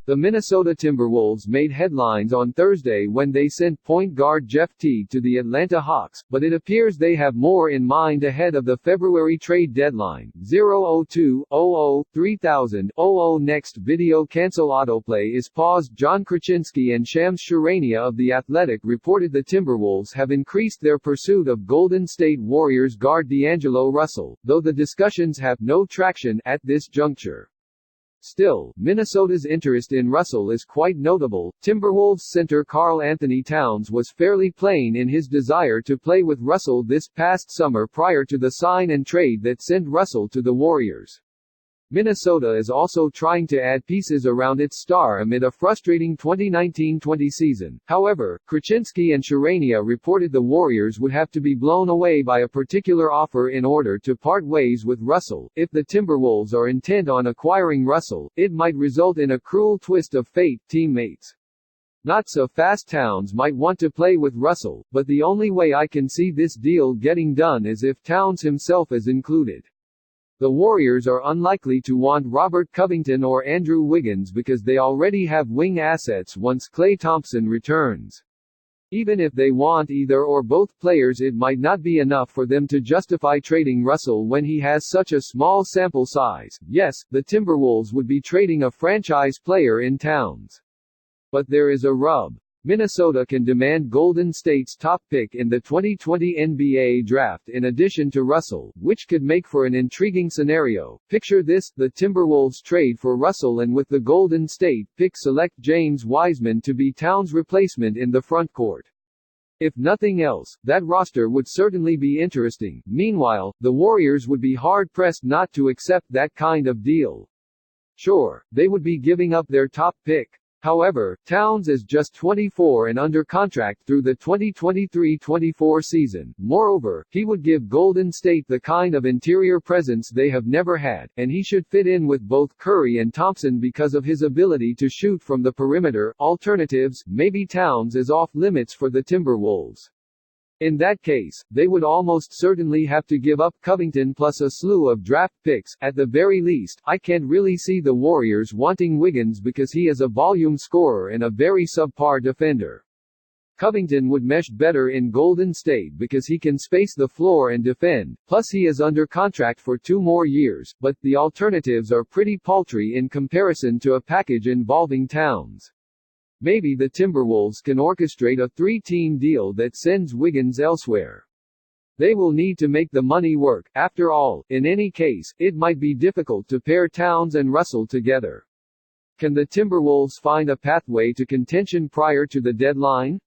The Minnesota Timberwolves made headlines on Thursday when they sent point guard Jeff Teague to the Atlanta Hawks, but it appears they have more in mind ahead of the February trade deadline. 002-00-3000-00 Next video cancel autoplay is paused. John Krasinski and Shams Charania of The Athletic reported the Timberwolves have increased their pursuit of Golden State Warriors guard D'Angelo Russell, though the discussions have no traction at this juncture. Still, Minnesota's interest in Russell is quite notable. Timberwolves center Karl Anthony Towns was fairly plain in his desire to play with Russell this past summer prior to the sign and trade that sent Russell to the Warriors. Minnesota is also trying to add pieces around its star amid a frustrating 2019-20 season. However, Krasinski and Charania reported the Warriors would have to be blown away by a particular offer in order to part ways with Russell. If the Timberwolves are intent on acquiring Russell, it might result in a cruel twist of fate. Teammates not so fast Towns might want to play with Russell, but the only way I can see this deal getting done is if Towns himself is included. The Warriors are unlikely to want Robert Covington or Andrew Wiggins because they already have wing assets once Klay Thompson returns. Even if they want either or both players, it might not be enough for them to justify trading Russell when he has such a small sample size. Yes, the Timberwolves would be trading a franchise player in Towns. But there is a rub. Minnesota can demand Golden State's top pick in the 2020 NBA Draft in addition to Russell, which could make for an intriguing scenario. Picture this: the Timberwolves trade for Russell and with the Golden State pick select James Wiseman to be Towns' replacement in the frontcourt. If nothing else, that roster would certainly be interesting. Meanwhile, the Warriors would be hard-pressed not to accept that kind of deal. Sure, they would be giving up their top pick. However, Towns is just 24 and under contract through the 2023-24 season. Moreover, he would give Golden State the kind of interior presence they have never had, and he should fit in with both Curry and Thompson because of his ability to shoot from the perimeter. Alternatives: maybe Towns is off limits for the Timberwolves. In that case, they would almost certainly have to give up Covington plus a slew of draft picks. At the very least, I can't really see the Warriors wanting Wiggins because he is a volume scorer and a very subpar defender. Covington would mesh better in Golden State because he can space the floor and defend, plus he is under contract for 2 more years, but the alternatives are pretty paltry in comparison to a package involving Towns. Maybe the Timberwolves can orchestrate a 3-team deal that sends Wiggins elsewhere. They will need to make the money work. After all, in any case, it might be difficult to pair Towns and Russell together. Can the Timberwolves find a pathway to contention prior to the deadline?